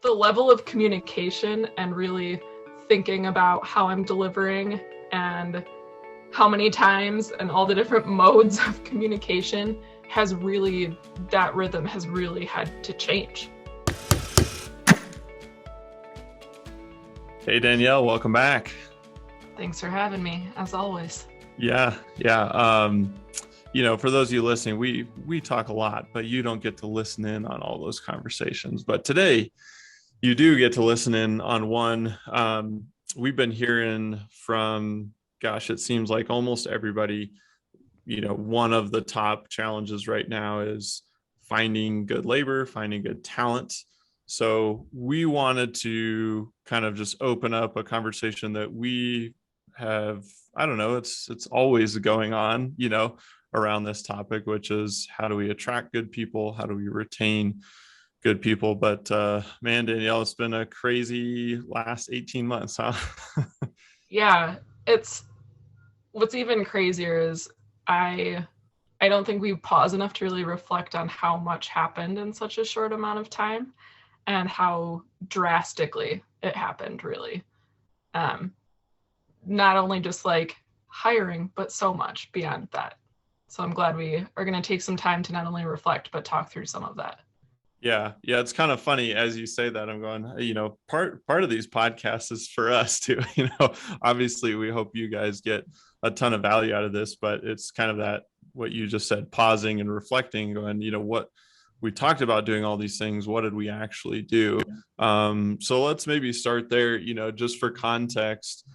the level of communication and really thinking about how I'm delivering and how many times and all the different modes of communication that rhythm has really had to change. Hey, Danielle, welcome back. Thanks for having me, as always. Yeah. For those of you listening, we talk a lot, but you don't get to listen in on all those conversations. But today, you do get to listen in on one. We've been hearing from, it seems like almost everybody. One of the top challenges right now is finding good labor, finding good talent. So we wanted to kind of just open up a conversation that we have, I don't know, it's always going on, around this topic, which is how do we attract good people? How do we retain good people? But man, Danielle, it's been a crazy last 18 months, huh? Yeah, what's even crazier is I don't think we pause enough to really reflect on how much happened in such a short amount of time and how drastically it happened, really. Not only just like hiring, but so much beyond that. So I'm glad we are going to take some time to not only reflect, but talk through some of that. Yeah. It's kind of funny as you say that. I'm going, part of these podcasts is for us too. Obviously we hope you guys get a ton of value out of this, but it's kind of that, what you just said, pausing and reflecting, going, what we talked about doing all these things, what did we actually do? So let's maybe start there, just for context,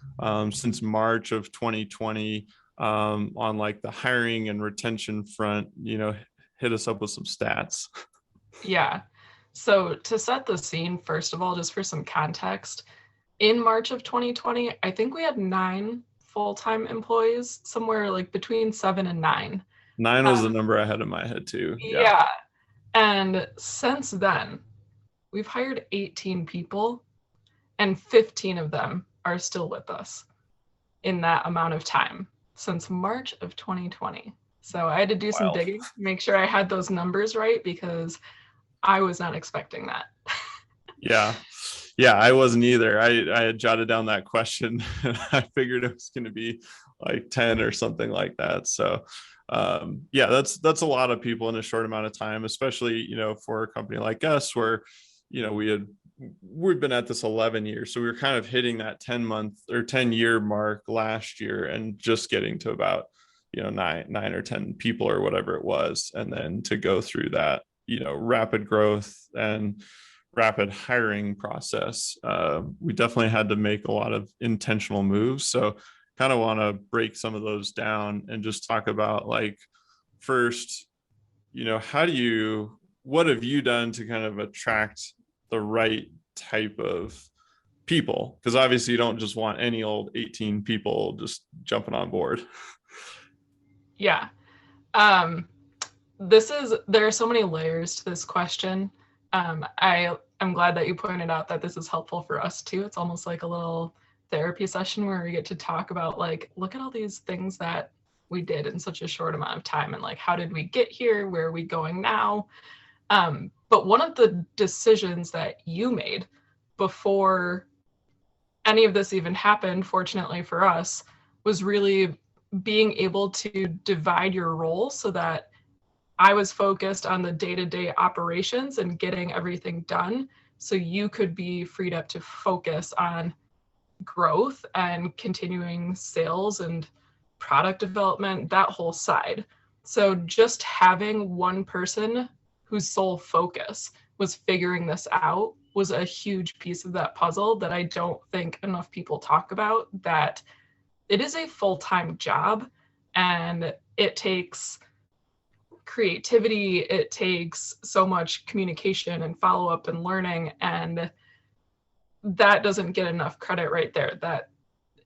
since March of 2020, on like the hiring and retention front, hit us up with some stats. Yeah. So to set the scene, first of all, just for some context, in March of 2020, I think we had 9 full-time employees, somewhere like between 7 and 9. 9 was the number I had in my head too. Yeah. And since then, we've hired 18 people and 15 of them are still with us in that amount of time since March of 2020. So I had to do some digging, make sure I had those numbers right, because I was not expecting that. Yeah, I wasn't either. I had jotted down that question and I figured it was going to be like 10 or something like that. So that's a lot of people in a short amount of time, especially, for a company like us where, we've been at this 11 years. So we were kind of hitting that 10-month or 10-year mark last year and just getting to about, 9 or 10 people or whatever it was. And then to go through that, rapid growth and rapid hiring process, we definitely had to make a lot of intentional moves. So kind of want to break some of those down and just talk about, like, first, what have you done to kind of attract the right type of people? Because obviously you don't just want any old 18 people just jumping on board. Yeah. There are so many layers to this question. I'm glad that you pointed out that this is helpful for us too. It's almost like a little therapy session where we get to talk about, like, look at all these things that we did in such a short amount of time and like, how did we get here? Where are we going now? But one of the decisions that you made before any of this even happened, fortunately for us, was really being able to divide your role so that I was focused on the day-to-day operations and getting everything done, so you could be freed up to focus on growth and continuing sales and product development, that whole side. So just having one person whose sole focus was figuring this out was a huge piece of that puzzle that I don't think enough people talk about, that it is a full-time job and it takes creativity, it takes so much communication and follow-up and learning, and that doesn't get enough credit right there. That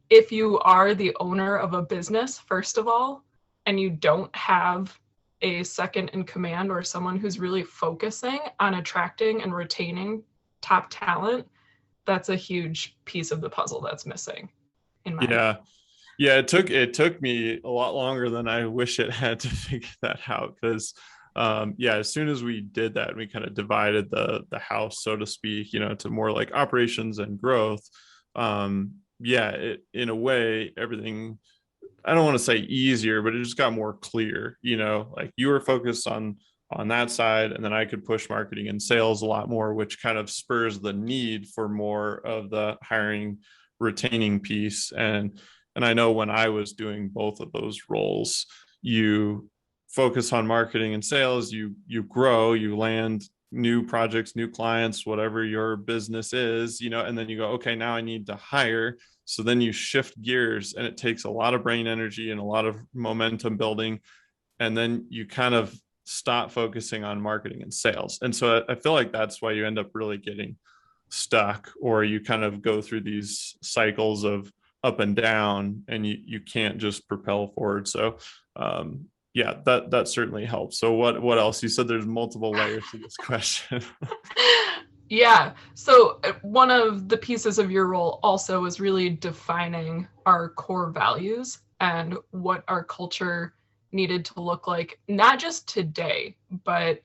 if you are the owner of a business, first of all, and you don't have a second in command or someone who's really focusing on attracting and retaining top talent, that's a huge piece of the puzzle that's missing in my opinion. Yeah, it took me a lot longer than I wish it had to figure that out, because yeah, as soon as we did that, we kind of divided the house, so to speak, to more like operations and growth. Yeah, in a way, everything, I don't want to say easier, but it just got more clear, like you were focused on that side, and then I could push marketing and sales a lot more, which kind of spurs the need for more of the hiring, retaining piece. And I know when I was doing both of those roles, you focus on marketing and sales, you grow, you land new projects, new clients, whatever your business is, and then you go, okay, now I need to hire. So then you shift gears, and it takes a lot of brain energy and a lot of momentum building. And then you kind of stop focusing on marketing and sales. And so I feel like that's why you end up really getting stuck, or you kind of go through these cycles of up and down, and you can't just propel forward. So yeah, that certainly helps. So what else? You said there's multiple layers to this question. Yeah. So one of the pieces of your role also is really defining our core values and what our culture needed to look like, not just today, but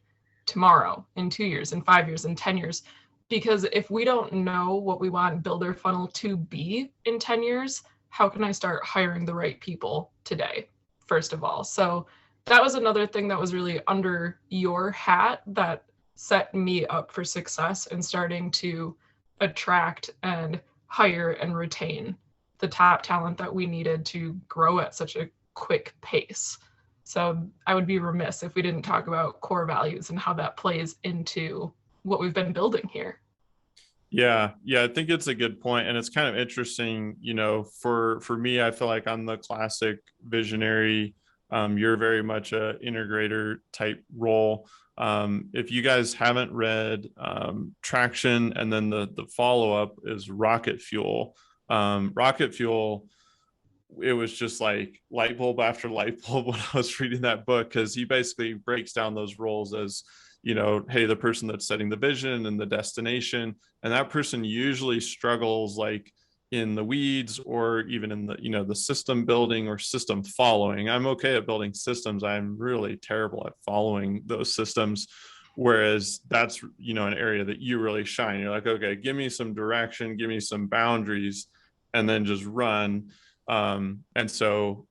tomorrow, in 2 years, in 5 years, in 10 years. Because if we don't know what we want Builder Funnel to be in 10 years, how can I start hiring the right people today, first of all? So that was another thing that was really under your hat that set me up for success in starting to attract and hire and retain the top talent that we needed to grow at such a quick pace. So I would be remiss if we didn't talk about core values and how that plays into what we've been building here. Yeah, I think it's a good point, and it's kind of interesting. For me, I feel like I'm the classic visionary. You're very much a integrator type role. If you guys haven't read Traction, and then the follow up is Rocket Fuel. Rocket Fuel, it was just like light bulb after light bulb when I was reading that book, because he basically breaks down those roles as, hey, the person that's setting the vision and the destination, and that person usually struggles like in the weeds, or even in the system building or system following. I'm okay at building systems. I'm really terrible at following those systems. Whereas that's, an area that you really shine. You're like, okay, give me some direction, give me some boundaries, and then just run. And so,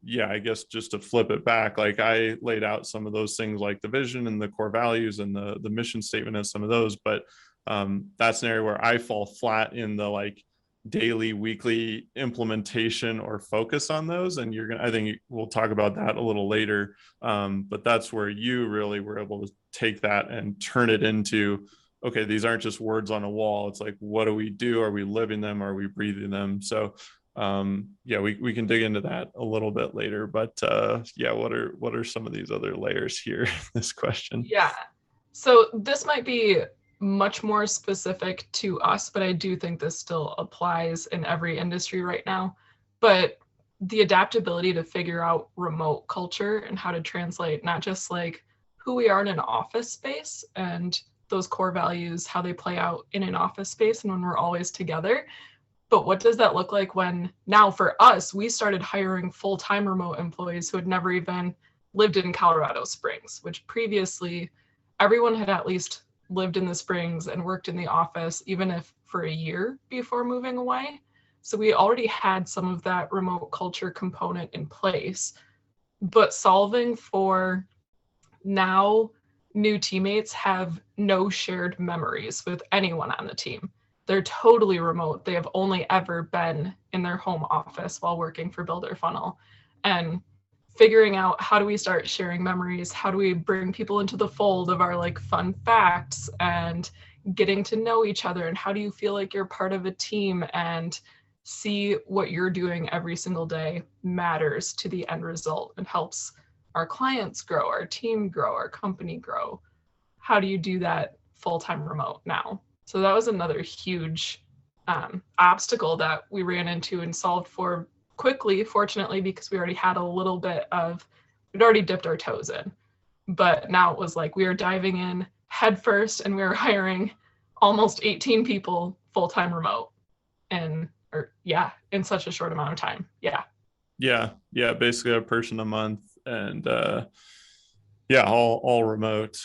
yeah, I guess just to flip it back, like I laid out some of those things, like the vision and the core values and the mission statement and some of those, but that's an area where I fall flat in the like daily, weekly implementation or focus on those. And I think we'll talk about that a little later. But that's where you really were able to take that and turn it into, okay, these aren't just words on a wall. It's like, what do we do? Are we living them? Are we breathing them? So yeah, we can dig into that a little bit later, but yeah, what are some of these other layers here in this question? Yeah. So this might be much more specific to us, but I do think this still applies in every industry right now. But the adaptability to figure out remote culture and how to translate not just like who we are in an office space and those core values, how they play out in an office space and when we're always together, but what does that look like when now for us, we started hiring full-time remote employees who had never even lived in Colorado Springs, which previously everyone had at least lived in the Springs and worked in the office, even if for a year before moving away. So we already had some of that remote culture component in place, but solving for now new teammates have no shared memories with anyone on the team. They're totally remote. They have only ever been in their home office while working for Builder Funnel. And figuring out how do we start sharing memories? How do we bring people into the fold of our like fun facts and getting to know each other? And how do you feel like you're part of a team and see what you're doing every single day matters to the end result and helps our clients grow, our team grow, our company grow? How do you do that full-time remote now? So that was another huge obstacle that we ran into and solved for quickly, fortunately, because we already had a little bit of, we'd already dipped our toes in. But now it was like we were diving in head first and we were hiring almost 18 people full-time remote in such a short amount of time. Yeah. Yeah, basically a person a month. And Yeah, all remote.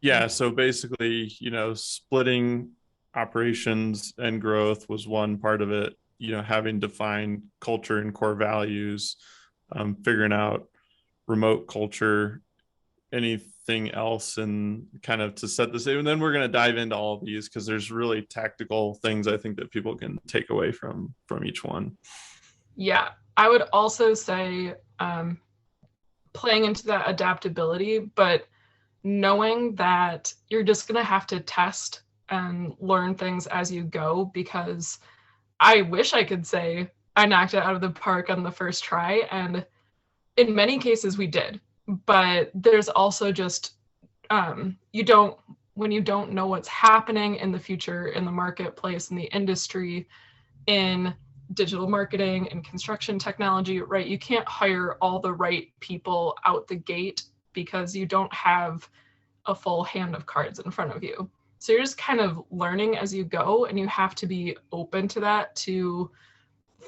Yeah, so basically, splitting operations and growth was one part of it. Having defined culture and core values, figuring out remote culture, anything else, and kind of to set this. And then we're going to dive into all of these because there's really tactical things I think that people can take away from each one. Yeah, I would also say playing into that adaptability, but knowing that you're just going to have to test and learn things as you go, because I wish I could say I knocked it out of the park on the first try. And in many cases, we did. But there's also just, you don't, when you don't know what's happening in the future in the marketplace, in the industry, in digital marketing and construction technology, right? You can't hire all the right people out the gate because you don't have a full hand of cards in front of you. So you're just kind of learning as you go, and you have to be open to that, to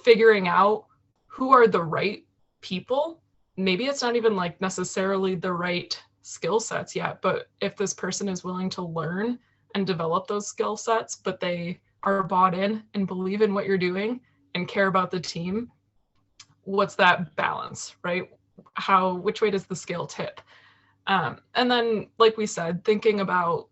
figuring out who are the right people. Maybe it's not even like necessarily the right skill sets yet, but if this person is willing to learn and develop those skill sets, but they are bought in and believe in what you're doing and care about the team, what's that balance, right? Which way does the scale tip? And then, like we said, thinking about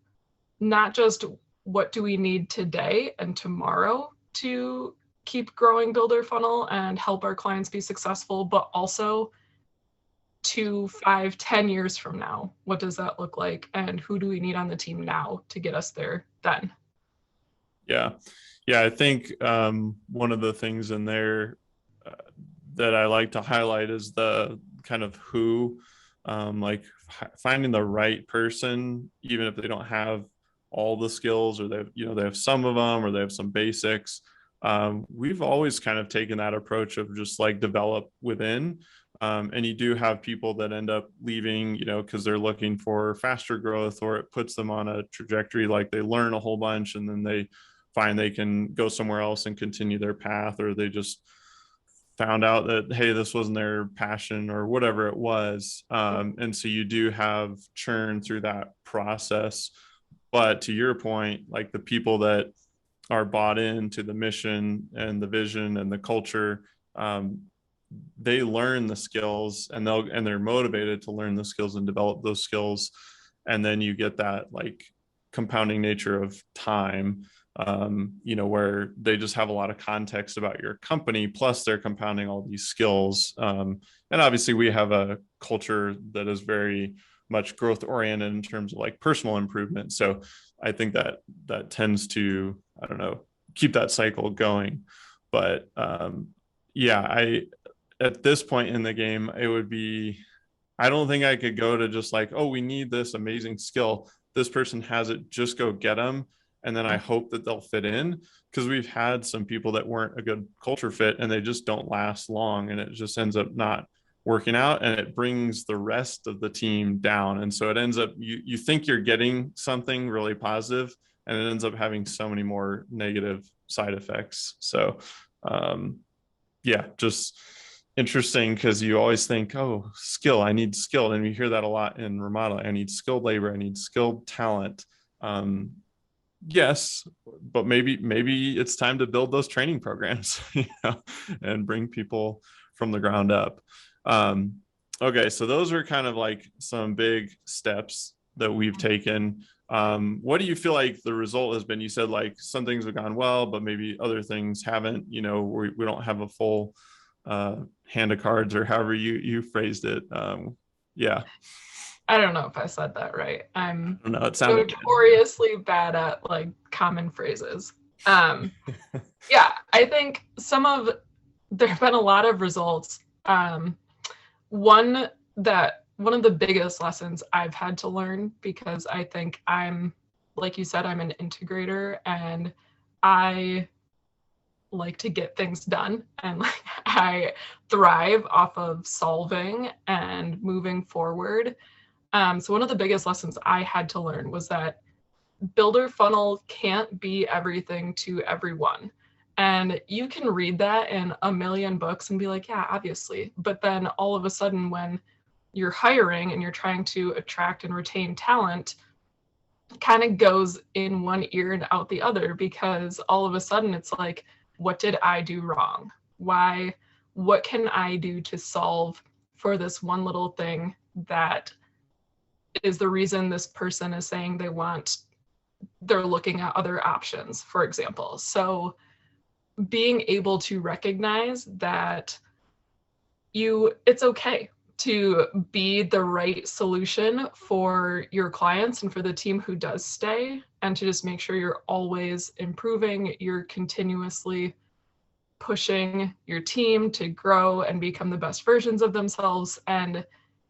not just what do we need today and tomorrow to keep growing Builder Funnel and help our clients be successful, but also 2, 5, 10 years from now. What does that look like? And who do we need on the team now to get us there then? Yeah. Yeah. I think one of the things in there uh, that I like to highlight is the kind of who, like finding the right person, even if they don't have all the skills, or they have some of them, or they have some basics. We've always kind of taken that approach of just like develop within. And you do have people that end up leaving, because they're looking for faster growth, or it puts them on a trajectory, like they learn a whole bunch and then they find they can go somewhere else and continue their path, or they just found out that, hey, this wasn't their passion or whatever it was. And so you do have churn through that process. But to your point, like the people that are bought into the mission and the vision and the culture, um, they learn the skills, and they're motivated to learn the skills and develop those skills. And then you get that like compounding nature of time, where they just have a lot of context about your company, plus they're compounding all these skills. And obviously we have a culture that is very much growth oriented in terms of like personal improvement. So I think that tends to, I don't know, keep that cycle going. But yeah, at this point in the game, it would be, I don't think I could go to just like, oh, we need this amazing skill. This person has it, just go get them. And then I hope that they'll fit in, because we've had some people that weren't a good culture fit and they just don't last long. And it just ends up not working out, and it brings the rest of the team down. And so it ends up, you think you're getting something really positive, and it ends up having so many more negative side effects. So, yeah, just interesting, because you always think, oh, skill, I need skill. And you hear that a lot in remodeling. I need skilled labor, I need skilled talent. Yes, but maybe it's time to build those training programs, and bring people from the ground up. Okay, so those are kind of like some big steps that we've taken. What do you feel like the result has been? You said like some things have gone well, but maybe other things haven't. We don't have a full hand of cards, or however you phrased it. Yeah, I don't know if I said that right. I'm I don't know. It sounded notoriously bad at like common phrases. Um, yeah, I think there have been a lot of results. One one of the biggest lessons I've had to learn, because I think like you said, I'm an integrator, and I like to get things done, and like I thrive off of solving and moving forward. So one of the biggest lessons I had to learn was that Builder Funnel can't be everything to everyone. And you can read that in a million books and be like, yeah, obviously. But then all of a sudden, when you're hiring and you're trying to attract and retain talent kind of goes in one ear and out the other, because all of a sudden it's like, what did I do wrong? What can I do to solve for this one little thing that is the reason this person is saying they're looking at other options, for example. So being able to recognize that it's okay to be the right solution for your clients and for the team who does stay, and to just make sure you're always improving, you're continuously pushing your team to grow and become the best versions of themselves. And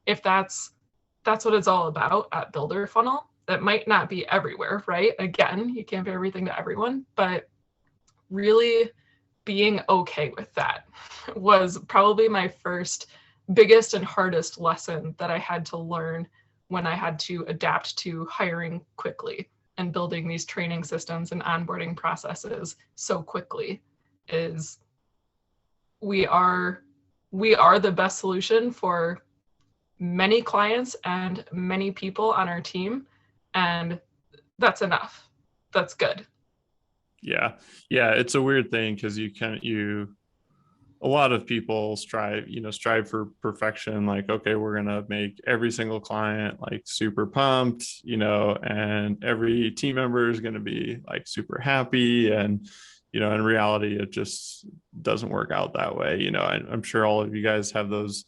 if that's what it's all about at Builder Funnel, that might not be everywhere, right? Again, you can't be everything to everyone, but really being okay with that was probably my first biggest and hardest lesson that I had to learn when I had to adapt to hiring quickly and building these training systems and onboarding processes so quickly. Is we are the best solution for many clients and many people on our team, and that's enough. That's good. Yeah, it's a weird thing because a lot of people strive for perfection. Like, okay, we're going to make every single client like super pumped, and every team member is going to be like super happy. And, in reality, it just doesn't work out that way. I'm sure all of you guys have those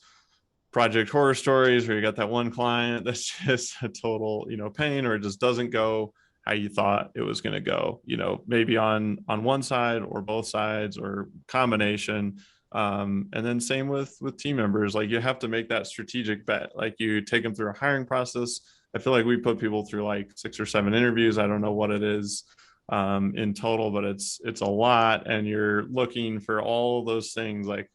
project horror stories where you got that one client that's just a total, pain, or it just doesn't go how you thought it was going to go, maybe on one side or both sides or combination. And then same with team members. Like, you have to make that strategic bet. Like, you take them through a hiring process. I feel like we put people through like 6 or 7 interviews. I don't know what it is in total, but it's a lot. And you're looking for all those things like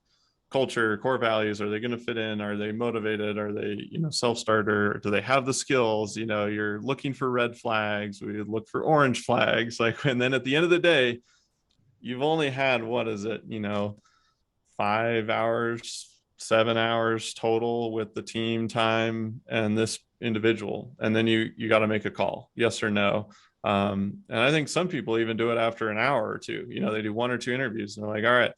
culture, core values. Are they going to fit in? Are they motivated? Are they, self-starter? Do they have the skills? You're looking for red flags. We look for orange flags. Like, and then at the end of the day, you've only had, what is it, 5 hours, 7 hours total with the team time and this individual. And then you got to make a call, yes or no. And I think some people even do it after an hour or two. They do 1 or 2 interviews and they're like, all right,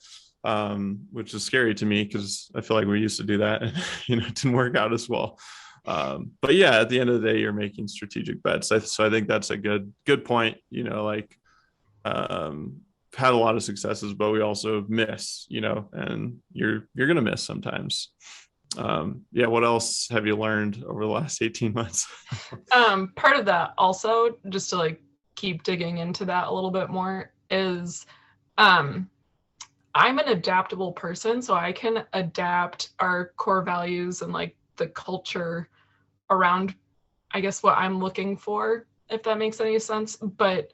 which is scary to me because I feel like we used to do that and it didn't work out as well. But yeah, at the end of the day, you're making strategic bets. So I think that's a good point. Had a lot of successes, but we also miss, and you're gonna miss sometimes. What else have you learned over the last 18 months? Part of that also, just to like keep digging into that a little bit more, is I'm an adaptable person, so I can adapt our core values and like the culture around, I guess, what I'm looking for, if that makes any sense. But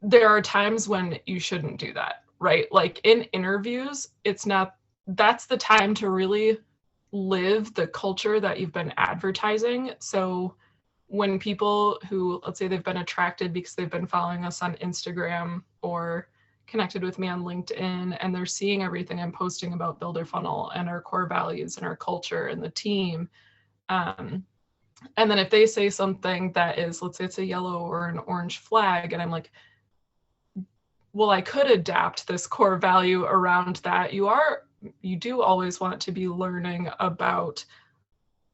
there are times when you shouldn't do that, right? Like in interviews, that's the time to really live the culture that you've been advertising. So when people who, let's say they've been attracted because they've been following us on Instagram or connected with me on LinkedIn, and they're seeing everything I'm posting about Builder Funnel and our core values and our culture and the team. And then if they say something that is, let's say it's a yellow or an orange flag, and I'm like, well, I could adapt this core value around that. You do always want to be learning about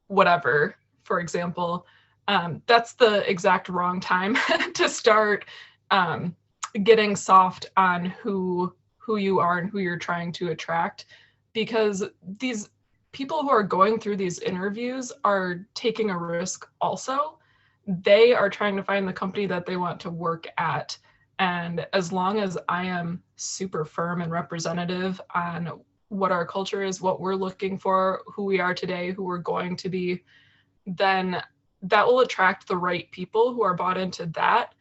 whatever, for example. That's the exact wrong time to start getting soft on who you are and who you're trying to attract, because these people who are going through these interviews are taking a risk also. They are trying to find the company that they want to work at. And as long as I am super firm and representative on what our culture is, what we're looking for, who we are today, who we're going to be, then that will attract the right people who are bought into that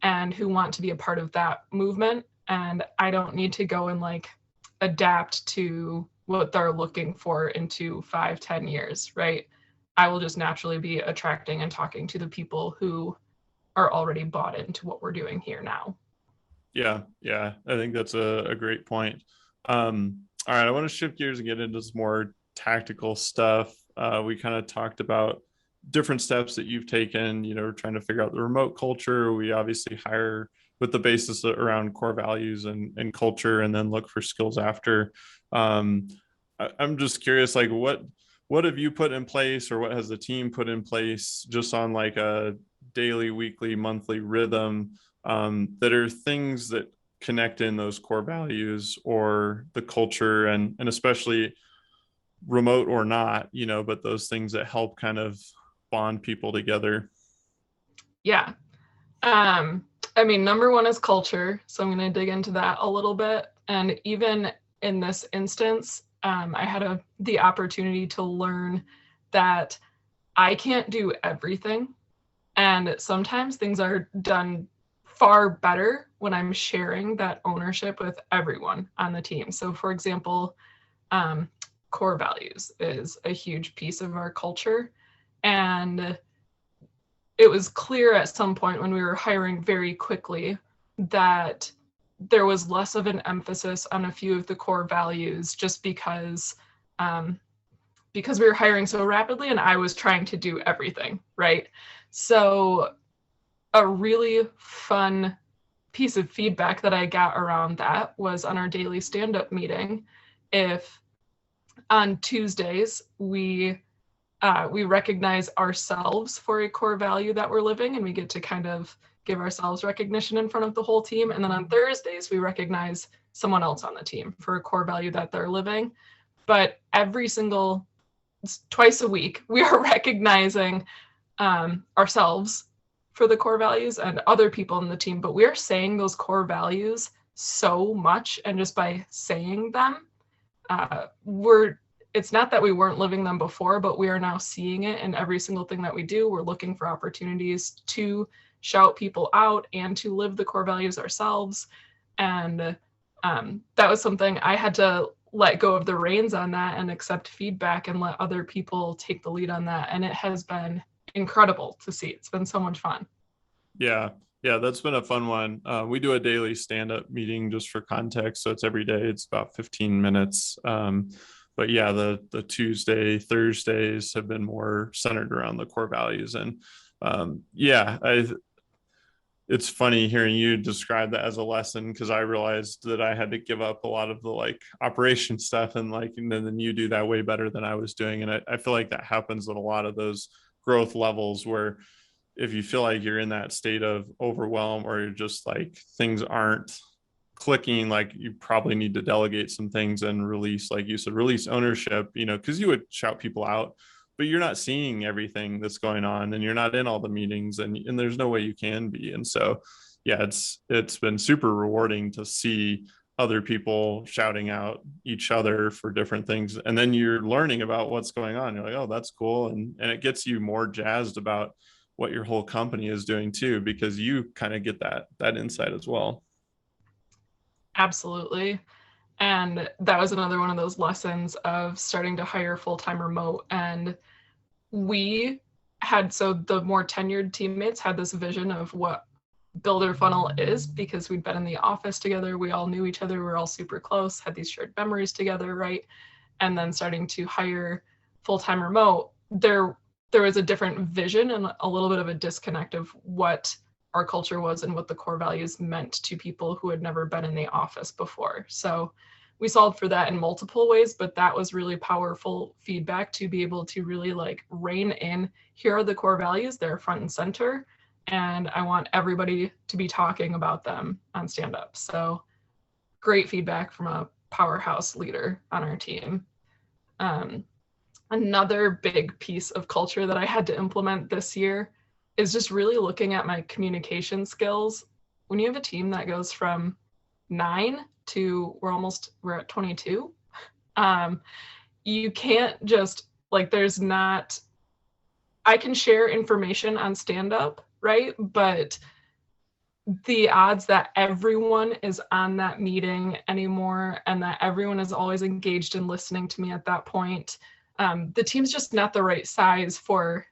and who want to be a part of that movement. And I don't need to go and like adapt to what they're looking for into 5-10 years, right? I will just naturally be attracting and talking to the people who are already bought into what we're doing here now. Yeah, I think that's a great point. All right, I want to shift gears and get into some more tactical stuff. we kind of talked about different steps that you've taken, trying to figure out the remote culture. We obviously hire with the basis around core values and culture, and then look for skills after. I'm just curious, like what have you put in place, or what has the team put in place just on like a daily, weekly, monthly rhythm, that are things that connect in those core values or the culture, and especially remote or not, but those things that help kind of bond people together? Yeah. I mean, number one is culture. So I'm going to dig into that a little bit. And even in this instance, I had the opportunity to learn that I can't do everything. And sometimes things are done far better when I'm sharing that ownership with everyone on the team. So, for example, core values is a huge piece of our culture. And it was clear at some point when we were hiring very quickly that there was less of an emphasis on a few of the core values, just because we were hiring so rapidly and I was trying to do everything, right? So a really fun piece of feedback that I got around that was on our daily stand-up meeting. If on Tuesdays we recognize ourselves for a core value that we're living, and we get to kind of give ourselves recognition in front of the whole team. And then on Thursdays, we recognize someone else on the team for a core value that they're living. But twice a week, we are recognizing ourselves for the core values and other people in the team. But we're saying those core values so much, and just by saying them, it's not that we weren't living them before, but we are now seeing it in every single thing that we do. We're looking for opportunities to shout people out and to live the core values ourselves. And that was something I had to let go of the reins on that and accept feedback and let other people take the lead on that. And it has been incredible to see. It's been so much fun. Yeah. Yeah, that's been a fun one. We do a daily stand-up meeting, just for context. So it's every day. It's about 15 minutes. But yeah, the Tuesday, Thursdays have been more centered around the core values. And it's funny hearing you describe that as a lesson, because I realized that I had to give up a lot of the like operation stuff, and then you do that way better than I was doing. And I feel like that happens at a lot of those growth levels, where if you feel like you're in that state of overwhelm, or you're just like things aren't clicking, like you probably need to delegate some things and release, like you said, release ownership, because you would shout people out, but you're not seeing everything that's going on, and you're not in all the meetings, and there's no way you can be. And so, yeah, it's been super rewarding to see other people shouting out each other for different things. And then you're learning about what's going on. You're like, oh, that's cool. And it gets you more jazzed about what your whole company is doing too, because you kind of get that insight as well. Absolutely. And that was another one of those lessons of starting to hire full-time remote. And so the more tenured teammates had this vision of what builder funnel is, because we'd been in the office together, we all knew each other, we were all super close, had these shared memories together, right? And then starting to hire full-time remote, there was a different vision and a little bit of a disconnect of what our culture was and what the core values meant to people who had never been in the office before. So we solved for that in multiple ways, but that was really powerful feedback to be able to really like rein in, here are the core values, they're front and center, and I want everybody to be talking about them on stand up. So great feedback from a powerhouse leader on our team. Another big piece of culture that I had to implement this year is just really looking at my communication skills. When you have a team that goes from 9 to we're at 22, you can't just like, I can share information on stand up, right? But the odds that everyone is on that meeting anymore, and that everyone is always engaged in listening to me at that point, the team's just not the right size for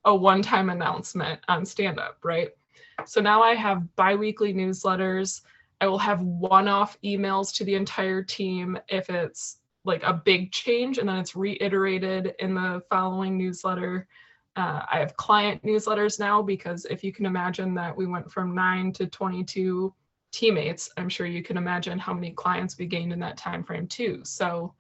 a one-time announcement on stand-up, right? So now I have bi-weekly newsletters. I will have one-off emails to the entire team if it's like a big change, and then it's reiterated in the following newsletter. I have client newsletters now, because if you can imagine that we went from 9 to 22 teammates, I'm sure you can imagine how many clients we gained in that time frame too. So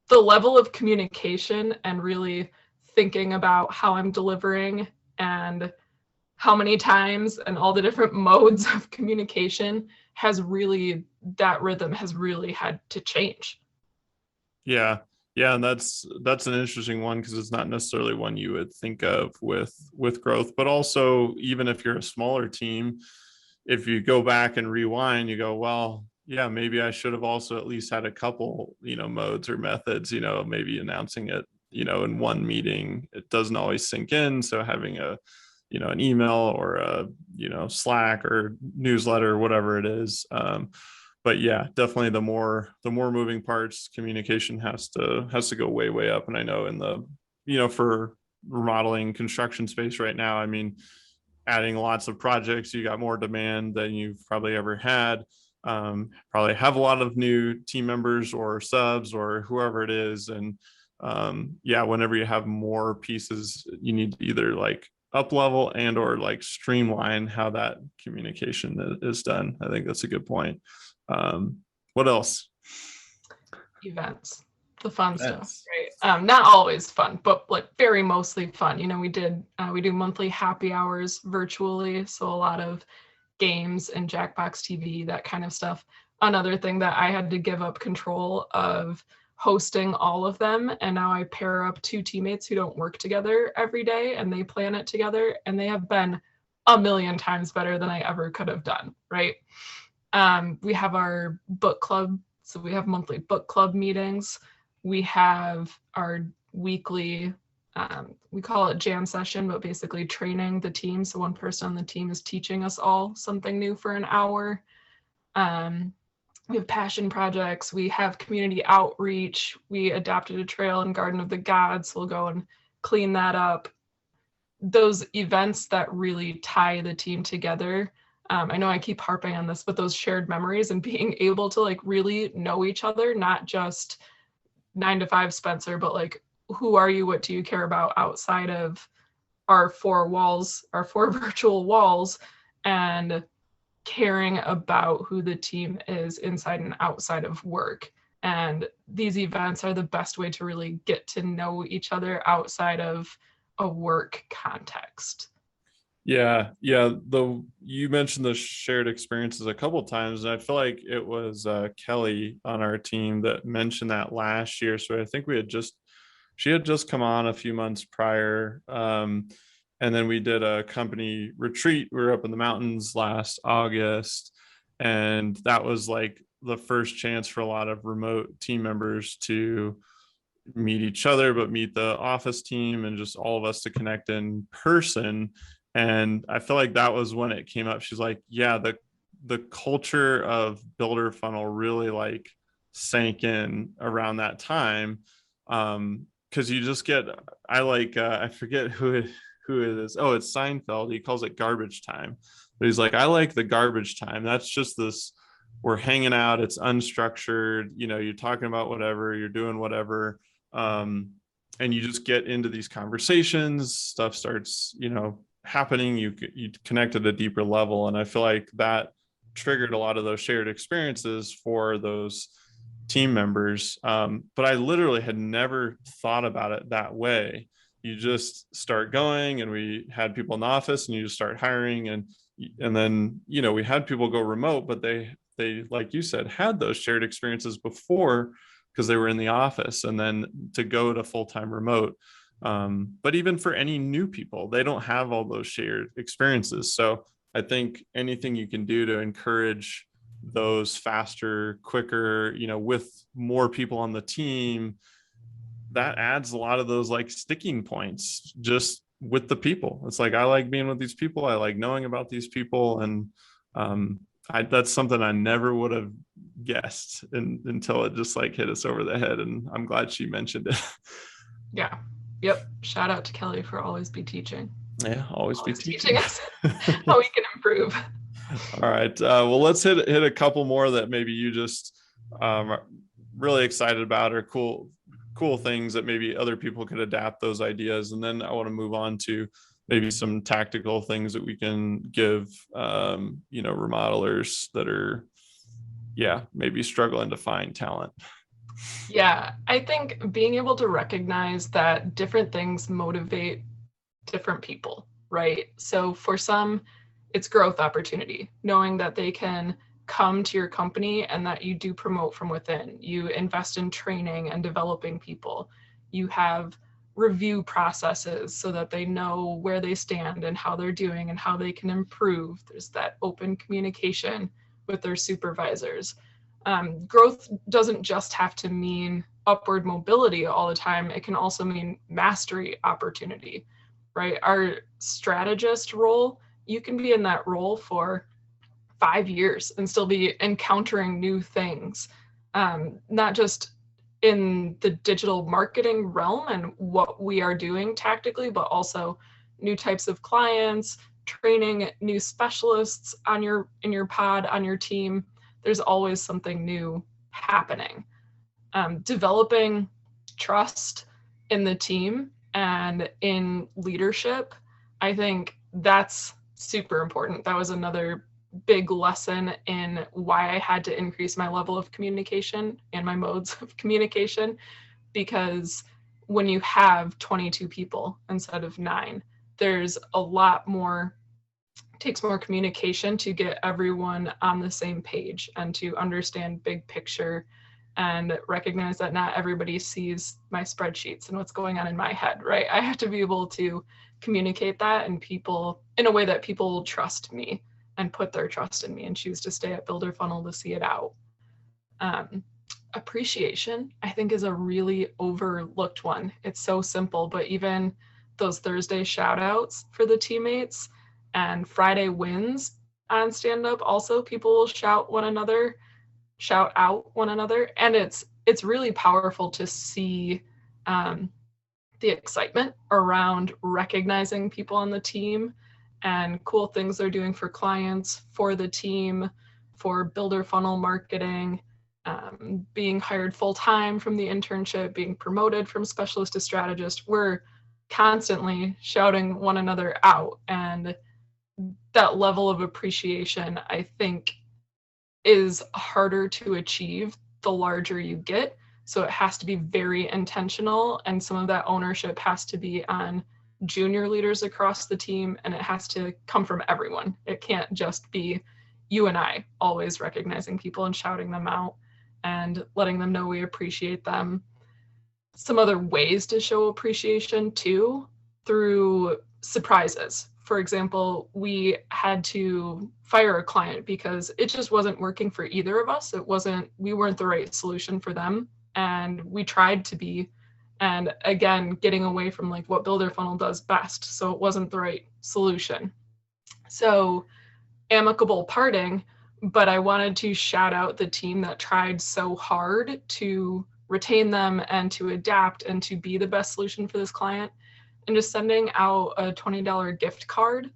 the level of communication and really thinking about how I'm delivering and how many times and all the different modes of communication has really, that rhythm has really had to change. Yeah. Yeah, and that's an interesting one, because it's not necessarily one you would think of with growth, but also even if you're a smaller team, if you go back and rewind, you go, well, yeah, maybe I should have also at least had a couple, modes or methods, maybe announcing it, in one meeting. It doesn't always sink in. So having an email or a, Slack or newsletter, or whatever it is. But yeah, definitely the more moving parts, communication has to go way up. And I know in the, for remodeling construction space right now, I mean, adding lots of projects, you got more demand than you've probably ever had. Probably have a lot of new team members or subs or whoever it is. And yeah, whenever you have more pieces, you need to either like up level and or like streamline how that communication is done. I think that's a good point. What else? Events, the fun Events. stuff, right? Not always fun, but like very mostly fun. We do monthly happy hours virtually, so a lot of games and Jackbox TV, that kind of stuff. Another thing that I had to give up control of hosting all of them, and now I pair up two teammates who don't work together every day, and they plan it together, and they have been a million times better than I ever could have done, right? We have our book club, so we have monthly book club meetings. We have our weekly, we call it jam session, but basically training the team. So one person on the team is teaching us all something new for an hour. We have passion projects. We have community outreach. We adapted a trail in Garden of the Gods. So we'll go and clean that up. Those events that really tie the team together. I know I keep harping on this, but those shared memories and being able to like really know each other, not just 9 to 5 Spencer, but like, who are you? What do you care about outside of our 4 walls, our 4 virtual walls, and caring about who the team is inside and outside of work. And these events are the best way to really get to know each other outside of a work context. Yeah. You mentioned the shared experiences a couple of times, and I feel like it was Kelly on our team that mentioned that last year. So I think she had just come on a few months prior. And then we did a company retreat. We were up in the mountains last August, and that was like the first chance for a lot of remote team members to meet each other, but meet the office team and just all of us to connect in person. And I feel like that was when it came up. She's like, yeah, the culture of builder funnel really like sank in around that time. Because you just get, I forget who it is. Oh, it's Seinfeld. He calls it garbage time. But he's like, I like the garbage time. That's just this, we're hanging out. It's unstructured. You're talking about whatever, you're doing whatever. And you just get into these conversations. Stuff starts, happening. You connect at a deeper level. And I feel like that triggered a lot of those shared experiences for those team members. But I literally had never thought about it that way. You just start going, and we had people in the office, and you just start hiring, and then we had people go remote, but they like you said had those shared experiences before because they were in the office, and then to go to full-time remote. But even for any new people, they don't have all those shared experiences. So I think anything you can do to encourage those faster, quicker, with more people on the team, that adds a lot of those like sticking points just with the people. It's like, I like being with these people. I like knowing about these people. And that's something I never would have guessed until it just like hit us over the head. And I'm glad she mentioned it. Yeah. Yep. Shout out to Kelly for always be teaching. Yeah, always be teaching us how we can improve. All right. Well, let's hit a couple more that maybe you just really excited about are cool things that maybe other people could adapt those ideas. And then I want to move on to maybe some tactical things that we can give, remodelers that are, maybe struggling to find talent. Yeah, I think being able to recognize that different things motivate different people, right? So for some, it's growth opportunity, knowing that they can come to your company and that you do promote from within. You invest in training and developing people. You have review processes so that they know where they stand and how they're doing and how they can improve. There's that open communication with their supervisors. Growth doesn't just have to mean upward mobility all the time. It can also mean mastery opportunity, right? Our strategist role, you can be in that role for 5 years and still be encountering new things, not just in the digital marketing realm and what we are doing tactically, but also new types of clients, training new specialists in your pod, on your team. There's always something new happening. Developing trust in the team and in leadership, I think that's super important. That was another big lesson in why I had to increase my level of communication and my modes of communication, because when you have 22 people instead of 9, there's a lot more, takes more communication to get everyone on the same page and to understand big picture and recognize that not everybody sees my spreadsheets and what's going on in my head, right? I have to be able to communicate that and people in a way that people trust me and put their trust in me and choose to stay at Builder Funnel to see it out. Appreciation, I think, is a really overlooked one. It's so simple, but even those Thursday shout outs for the teammates and Friday wins on stand up, also people will shout out one another. And it's really powerful to see the excitement around recognizing people on the team and cool things they're doing for clients, for the team, for Builder Funnel marketing, being hired full-time from the internship, being promoted from specialist to strategist. We're constantly shouting one another out. And that level of appreciation, I think, is harder to achieve the larger you get. So it has to be very intentional, and some of that ownership has to be on junior leaders across the team, and it has to come from everyone. It can't just be you and I always recognizing people and shouting them out and letting them know we appreciate them. Some other ways to show appreciation too, through surprises. For example, we had to fire a client because it just wasn't working for either of us. We weren't the right solution for them. And we tried to be, and again, getting away from like what Builder Funnel does best. So it wasn't the right solution. So amicable parting, but I wanted to shout out the team that tried so hard to retain them and to adapt and to be the best solution for this client. And just sending out a $20 gift card.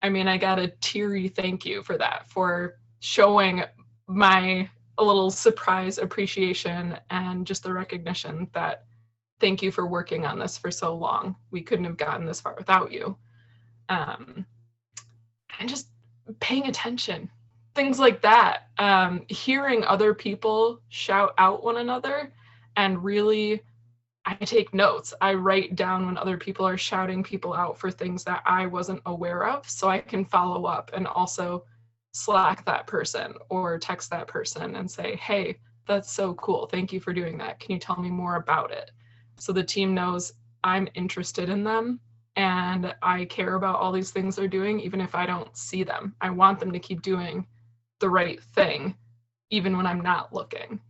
I mean, I got a teary thank you for that, for showing a little surprise appreciation and just the recognition that thank you for working on this for so long. We couldn't have gotten this far without you. And just paying attention, things like that. Hearing other people shout out one another, and really, I take notes. I write down when other people are shouting people out for things that I wasn't aware of, so I can follow up and also Slack that person or text that person and say, hey, that's so cool. Thank you for doing that. Can you tell me more about it? So the team knows I'm interested in them and I care about all these things they're doing, even if I don't see them. I want them to keep doing the right thing, even when I'm not looking.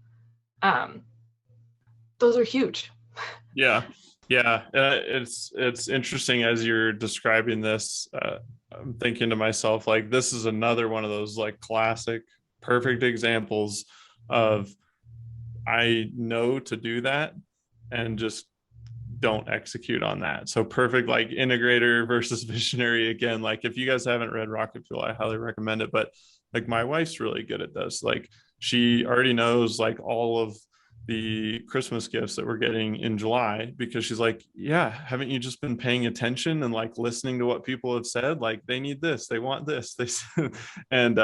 Those are huge. Yeah. It's interesting as you're describing this. I'm thinking to myself, like, this is another one of those like classic, perfect examples of I know to do that and just don't execute on that. So perfect, like integrator versus visionary again. Like if you guys haven't read Rocket Fuel, I highly recommend it. But like my wife's really good at this. Like she already knows like all of the Christmas gifts that we're getting in July, because she's like, yeah, haven't you just been paying attention and like listening to what people have said? Like they need this, they want this, they and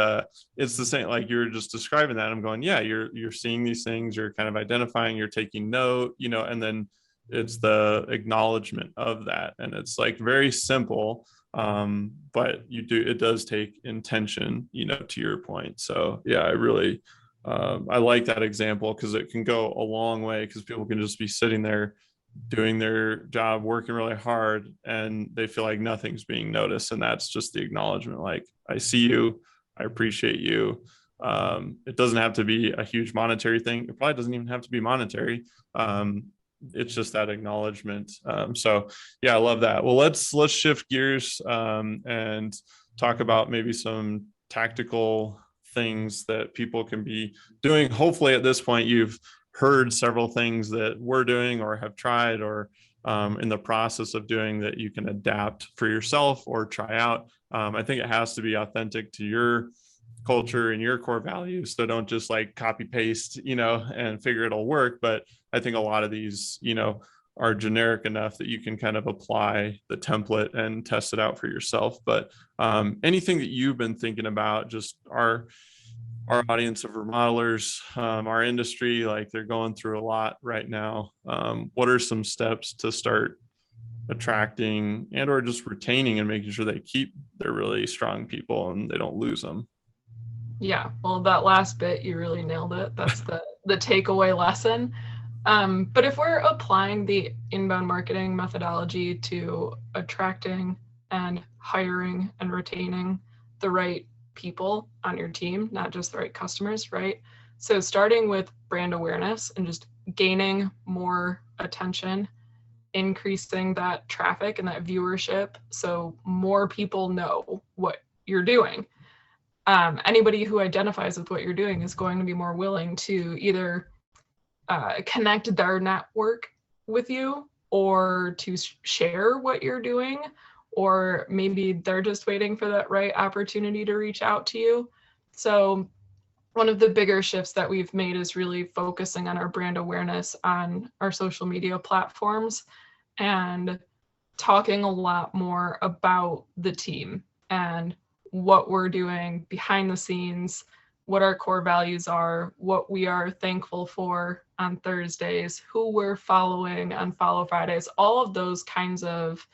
it's the same, like you're just describing that. I'm going, yeah, you're seeing these things, you're kind of identifying, you're taking note, and then it's the acknowledgement of that. And it's like very simple, but it does take intention, to your point. So yeah, I like that example because it can go a long way, because people can just be sitting there doing their job, working really hard, and they feel like nothing's being noticed. And that's just the acknowledgement. Like, I see you, I appreciate you. It doesn't have to be a huge monetary thing. It probably doesn't even have to be monetary. It's just that acknowledgement. So yeah, I love that. Well, let's shift gears and talk about maybe some tactical things that people can be doing. Hopefully at this point you've heard several things that we're doing or have tried or in the process of doing that you can adapt for yourself or try out. I think it has to be authentic to your culture and your core values. So don't just like copy paste, and figure it'll work. But I think a lot of these, are generic enough that you can kind of apply the template and test it out for yourself. But anything that you've been thinking about, just our audience of remodelers, our industry, like they're going through a lot right now. What are some steps to start attracting and or just retaining and making sure they keep their really strong people and they don't lose them? Yeah, well, that last bit, you really nailed it. That's the takeaway lesson. But if we're applying the inbound marketing methodology to attracting and hiring and retaining the right people on your team, not just the right customers, right? So starting with brand awareness and just gaining more attention, increasing that traffic and that viewership so more people know what you're doing. Anybody who identifies with what you're doing is going to be more willing to either connect their network with you or to share what you're doing, or maybe they're just waiting for that right opportunity to reach out to you. So one of the bigger shifts that we've made is really focusing on our brand awareness on our social media platforms and talking a lot more about the team and what we're doing behind the scenes, what our core values are, what we are thankful for on Thursdays, who we're following on Follow Fridays, all of those kinds of,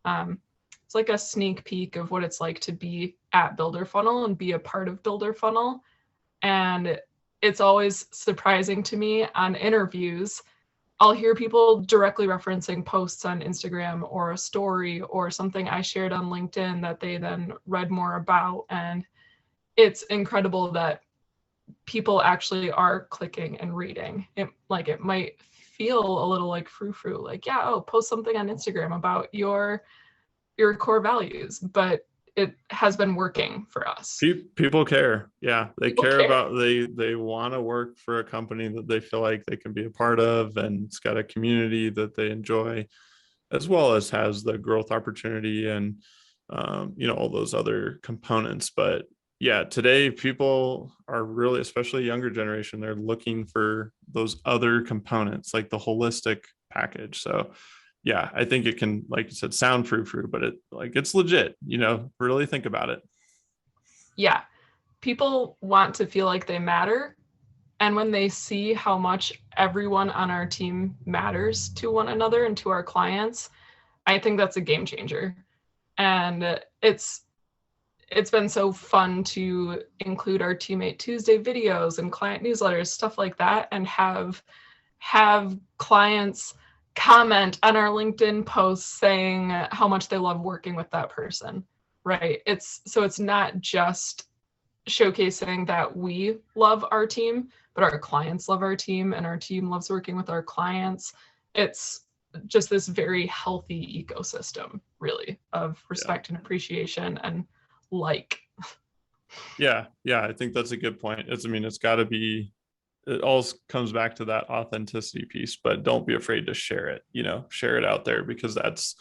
it's like a sneak peek of what it's like to be at Builder Funnel and be a part of Builder Funnel. And it's always surprising to me on interviews, I'll hear people directly referencing posts on Instagram or a story or something I shared on LinkedIn that they then read more about. And it's incredible that people actually are clicking and reading. It might feel a little like frou-frou, like, yeah, oh, post something on Instagram about your core values, but it has been working for us. People care. Yeah, they People care care. about, they want to work for a company that they feel like they can be a part of, and it's got a community that they enjoy, as well as has the growth opportunity and all those other components. But yeah, today people are really, especially younger generation, they're looking for those other components, like the holistic package. So yeah, I think it can, like you said, sound frou-frou, but it's legit, really think about it. Yeah, people want to feel like they matter. And when they see how much everyone on our team matters to one another and to our clients, I think that's a game changer. And it's been so fun to include our Teammate Tuesday videos and client newsletters, stuff like that, and have clients comment on our LinkedIn posts saying how much they love working with that person, right? It's not just showcasing that we love our team, but our clients love our team and our team loves working with our clients. It's just this very healthy ecosystem, really, of respect and appreciation and Yeah, I think that's a good point. It's got to be, it all comes back to that authenticity piece, but don't be afraid to share it, share it out there, because that's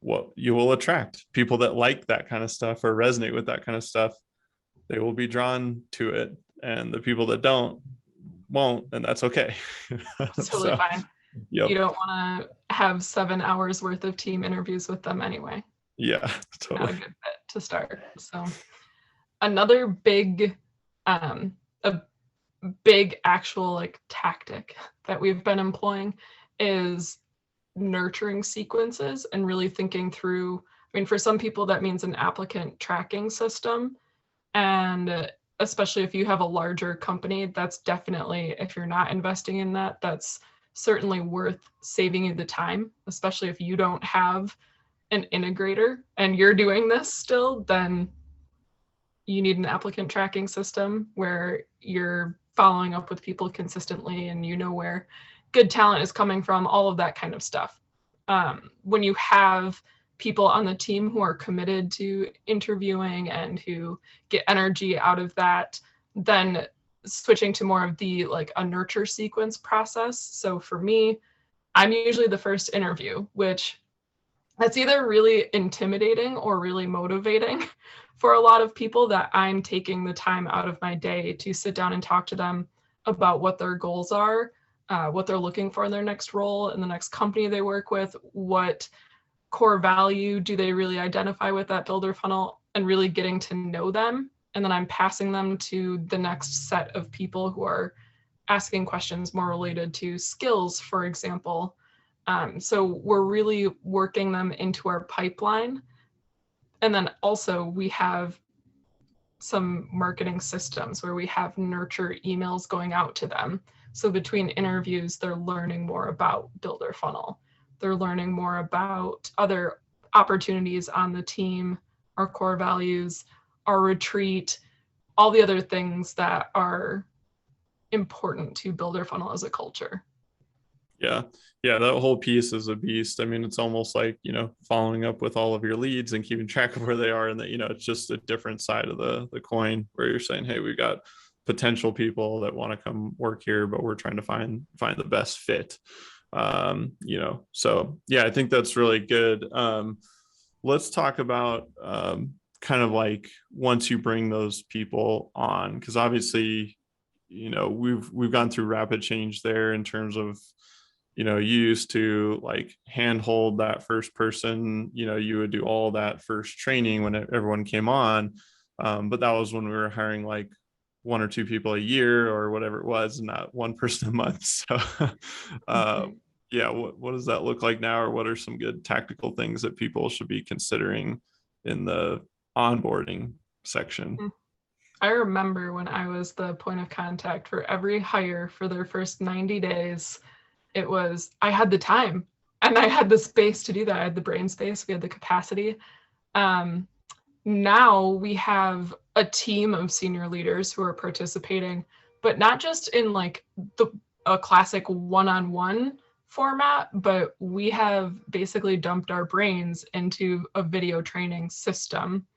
what you will attract. People that like that kind of stuff or resonate with that kind of stuff, they will be drawn to it. And the people that don't, won't, and that's okay. It's totally fine. Yep. You don't want to have 7 hours worth of team interviews with them anyway. Yeah, totally. Not a good fit to start. So another big, a big actual like tactic that we've been employing is nurturing sequences and really thinking through. I mean, for some people that means an applicant tracking system, and especially if you have a larger company, that's definitely, if you're not investing in that, that's certainly worth saving you the time, especially if you don't have an integrator and you're doing this still, then you need an applicant tracking system where you're following up with people consistently and you know where good talent is coming from, all of that kind of stuff. When you have people on the team who are committed to interviewing and who get energy out of that, then switching to more of the like a nurture sequence process. So for me, I'm usually the first interview, which that's either really intimidating or really motivating for a lot of people, that I'm taking the time out of my day to sit down and talk to them about what their goals are, what they're looking for in their next role, in the next company they work with, what core value do they really identify with that builder funnel, and really getting to know them. And then I'm passing them to the next set of people who are asking questions more related to skills, for example. So we're really working them into our pipeline. And then also we have some marketing systems where we have nurture emails going out to them. So between interviews, they're learning more about builder funnel. They're learning more about other opportunities on the team, our core values, our retreat, all the other things that are important to builder funnel as a culture. Yeah. Yeah. That whole piece is a beast. I mean, it's almost like, following up with all of your leads and keeping track of where they are. And that, it's just a different side of the coin where you're saying, hey, we've got potential people that want to come work here, but we're trying to find the best fit. So yeah, I think that's really good. Let's talk about kind of like once you bring those people on, because obviously, we've gone through rapid change there in terms of, you used to like handhold that first person, you would do all that first training when everyone came on. But that was when we were hiring like 1 or 2 people a year or whatever it was, not one person a month. So yeah, what does that look like now? Or what are some good tactical things that people should be considering in the onboarding section? I remember when I was the point of contact for every hire for their first 90 days, I had the time and I had the space to do that. I had the brain space, we had the capacity. Now we have a team of senior leaders who are participating, but not just in like a classic one-on-one format, but we have basically dumped our brains into a video training system.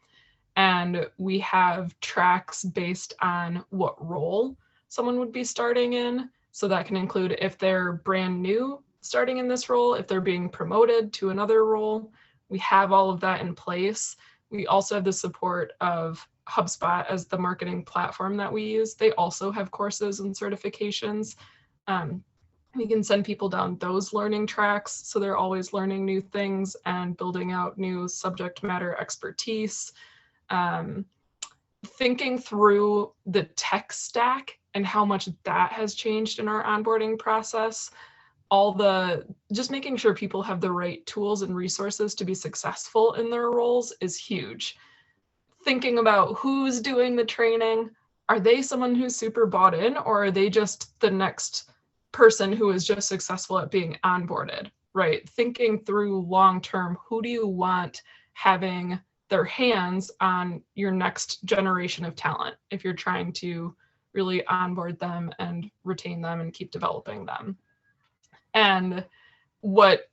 And we have tracks based on what role someone would be starting in. So that can include if they're brand new starting in this role, if they're being promoted to another role. We have all of that in place. We also have the support of HubSpot as the marketing platform that we use. They also have courses and certifications. We can send people down those learning tracks, so they're always learning new things and building out new subject matter expertise. Thinking through the tech stack and how much that has changed in our onboarding process, just making sure people have the right tools and resources to be successful in their roles is huge. Thinking about who's doing the training, are they someone who's super bought in, or are they just the next person who is just successful at being onboarded, right? Thinking through long-term, who do you want having their hands on your next generation of talent if you're trying to really onboard them and retain them and keep developing them? And what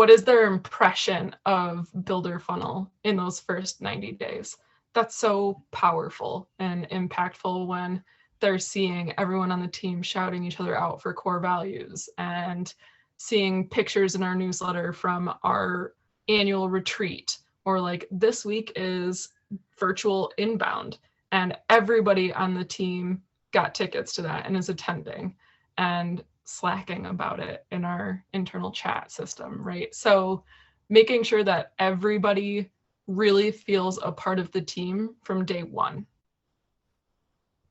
is their impression of builder funnel in those first 90 days? That's so powerful and impactful when they're seeing everyone on the team shouting each other out for core values and seeing pictures in our newsletter from our annual retreat, or like this week is virtual inbound and everybody on the team got tickets to that and is attending and slacking about it in our internal chat system, right? So making sure that everybody really feels a part of the team from day one.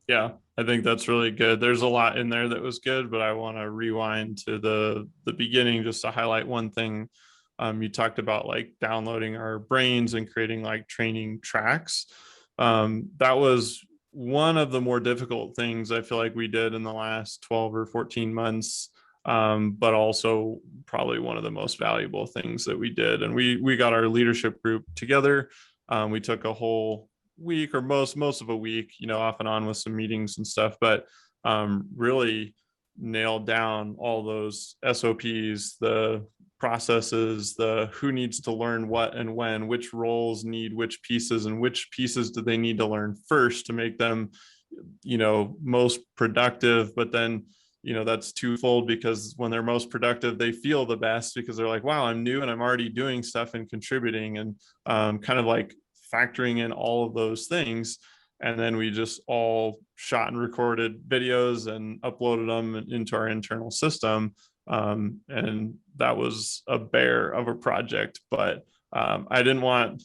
Yeah, I think that's really good. There's a lot in there that was good, but I want to rewind to the beginning just to highlight one thing. You talked about like downloading our brains and creating like training tracks. That was one of the more difficult things I feel like we did in the last 12 or 14 months. But also probably one of the most valuable things that we did. And we got our leadership group together. We took a whole week or most of a week, off and on with some meetings and stuff, but really nailed down all those SOPs, the processes, the who needs to learn what and when, which roles need which pieces, and which pieces do they need to learn first to make them, most productive. But then, that's twofold, because when they're most productive, they feel the best because they're like, wow, I'm new and I'm already doing stuff and contributing, and kind of like factoring in all of those things. And then we just all shot and recorded videos and uploaded them into our internal system. And that was a bear of a project, but I didn't want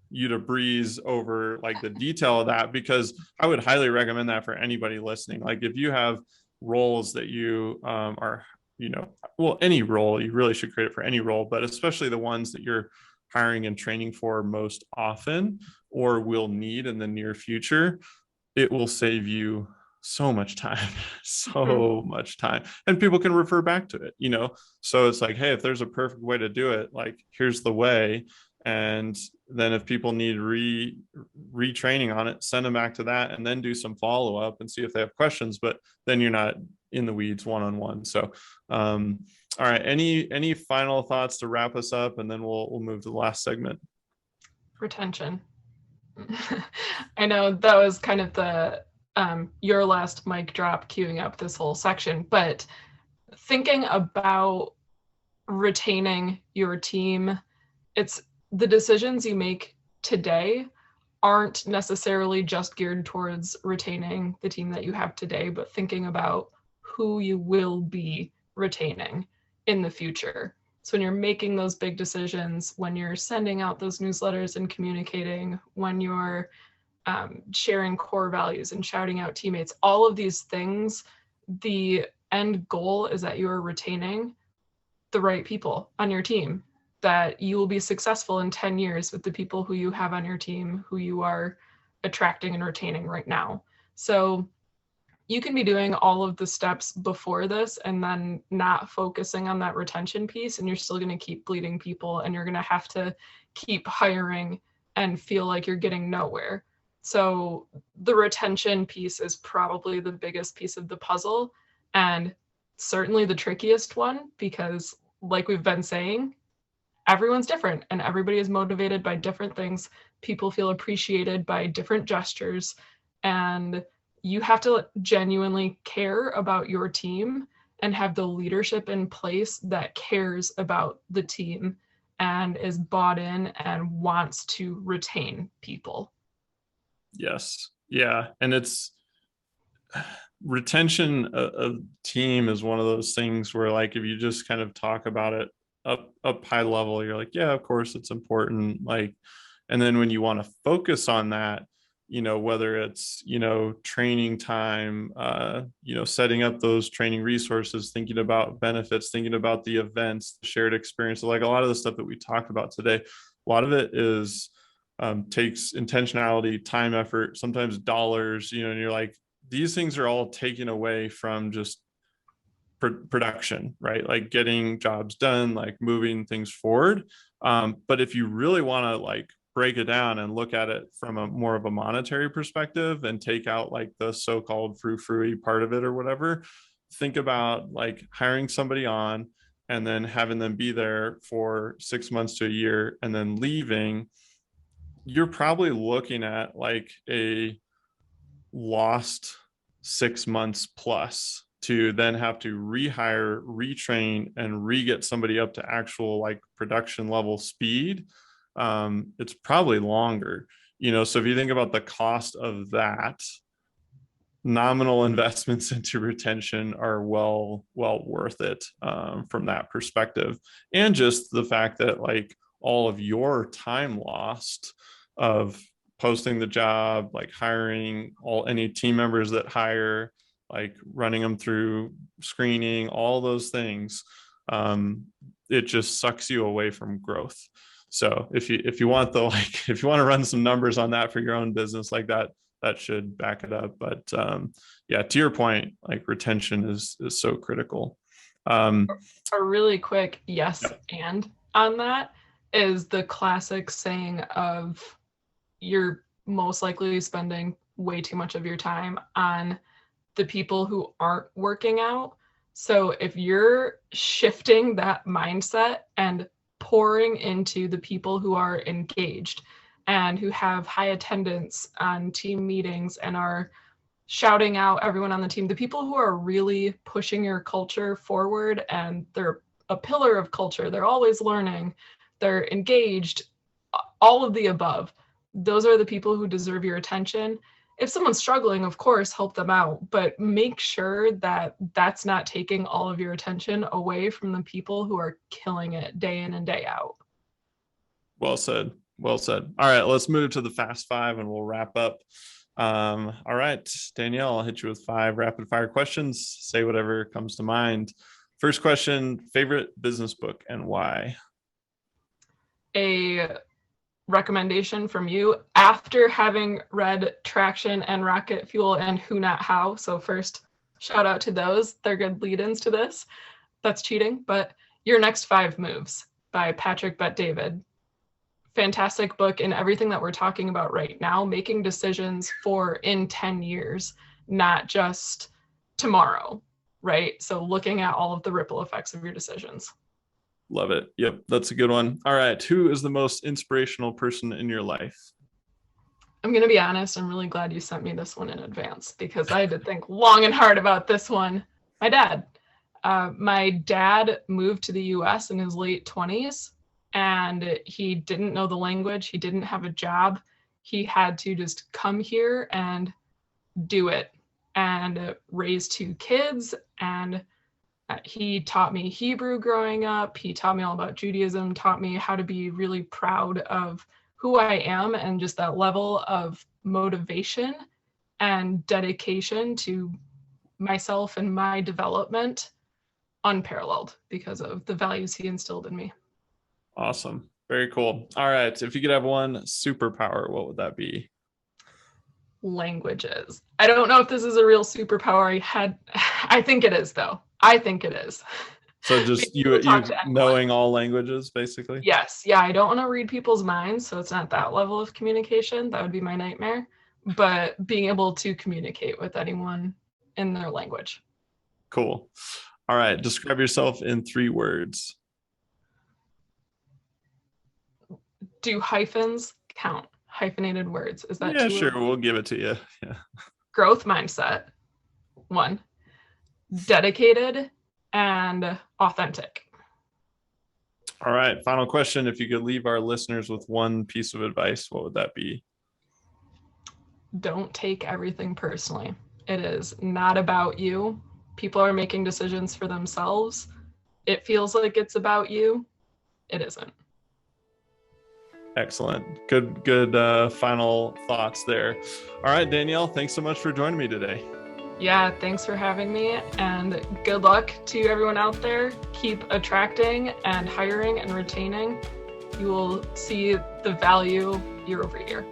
you to breeze over like the detail of that, because I would highly recommend that for anybody listening. Like if you have roles that you are, well, any role, you really should create it for any role, but especially the ones that you're hiring and training for most often or will need in the near future, it will save you so much time, so much time. And people can refer back to it, So it's like, hey, if there's a perfect way to do it, like here's the way. And then if people need retraining on it, send them back to that and then do some follow-up and see if they have questions, but then you're not in the weeds one-on-one. So all right, any final thoughts to wrap us up, and then we'll move to the last segment. Retention. I know that was kind of the your last mic drop queuing up this whole section, but thinking about retaining your team, it's the decisions you make today aren't necessarily just geared towards retaining the team that you have today, but thinking about who you will be retaining in the future. So when you're making those big decisions, when you're sending out those newsletters and communicating, when you're sharing core values and shouting out teammates, all of these things, the end goal is that you are retaining the right people on your team, that you will be successful in 10 years with the people who you have on your team, who you are attracting and retaining right now. So you can be doing all of the steps before this and then not focusing on that retention piece, and you're still going to keep bleeding people, and you're going to have to keep hiring and feel like you're getting nowhere. So the retention piece is probably the biggest piece of the puzzle, and certainly the trickiest one, because like we've been saying, everyone's different and everybody is motivated by different things. People feel appreciated by different gestures, and you have to genuinely care about your team and have the leadership in place that cares about the team and is bought in and wants to retain people. Yes. Yeah. And it's retention of team is one of those things where, like, if you just kind of talk about it up high level, you're like, yeah, of course it's important. Like, and then when you want to focus on that, whether it's, training time, setting up those training resources, thinking about benefits, thinking about the events, the shared experience, like a lot of the stuff that we talked about today, a lot of it is takes intentionality, time, effort, sometimes dollars, and you're like, these things are all taken away from just production, right? Like getting jobs done, like moving things forward. But if you really want to like break it down and look at it from a more of a monetary perspective and take out like the so-called frou-frou part of it or whatever, think about like hiring somebody on and then having them be there for 6 months to a year and then leaving. You're probably looking at like a lost 6 months plus to then have to rehire, retrain, and re-get somebody up to actual like production level speed. It's probably longer, so if you think about the cost of that, nominal investments into retention are well worth it from that perspective. And just the fact that like all of your time lost of posting the job, like hiring any team members that hire, like running them through screening, all those things, it just sucks you away from growth. So if you want if you want to run some numbers on that for your own business, like that should back it up. But yeah, to your point, like retention is so critical. A really quick yes yeah. And on that is the classic saying of you're most likely spending way too much of your time on the people who aren't working out. So if you're shifting that mindset and pouring into the people who are engaged and who have high attendance on team meetings and are shouting out everyone on the team, the people who are really pushing your culture forward, and they're a pillar of culture, they're always learning, they're engaged, all of the above, those are the people who deserve your attention. If someone's struggling, of course, help them out, but make sure that that's not taking all of your attention away from the people who are killing it day in and day out. Well said. Well said. All right, let's move to the fast five and we'll wrap up. All right, Danielle, I'll hit you with 5 rapid fire questions. Say whatever comes to mind. First question, favorite business book and why? A recommendation from you after having read Traction and Rocket Fuel and Who Not How. So first, shout out to those. They're good lead-ins to this. That's cheating, but Your Next 5 Moves by Patrick Bet-David. Fantastic book in everything that we're talking about right now, making decisions for in 10 years, not just tomorrow, right? So looking at all of the ripple effects of your decisions. Love it. Yep, that's a good one. All right, who is the most inspirational person in your life? I'm going to be honest, I'm really glad you sent me this one in advance because I had to think long and hard about this one. My dad. My dad moved to the US in his late 20s. And he didn't know the language. He didn't have a job. He had to just come here and do it and raise 2 kids. And he taught me Hebrew growing up. He taught me all about Judaism, taught me how to be really proud of who I am, and just that level of motivation and dedication to myself and my development, unparalleled because of the values he instilled in me. Awesome. Very cool. All right. If you could have one superpower, what would that be? Languages. I don't know if this is a real superpower. I think it is, though. I think it is. So just you knowing all languages, basically? Yes. Yeah, I don't want to read people's minds, so it's not that level of communication. That would be my nightmare. But being able to communicate with anyone in their language. Cool. All right. Describe yourself in 3 words. Do hyphens count? Hyphenated words. Is that yeah, 2 sure. We'll give it to you. Yeah. Growth mindset. 1. Dedicated and authentic. All right. Final question. If you could leave our listeners with one piece of advice, what would that be? Don't take everything personally. It is not about you. People are making decisions for themselves. It feels like it's about you. It isn't. Excellent. Good final thoughts there. All right, Danielle, thanks so much for joining me today. Yeah, thanks for having me, and good luck to everyone out there. Keep attracting and hiring and retaining. You will see the value year over year.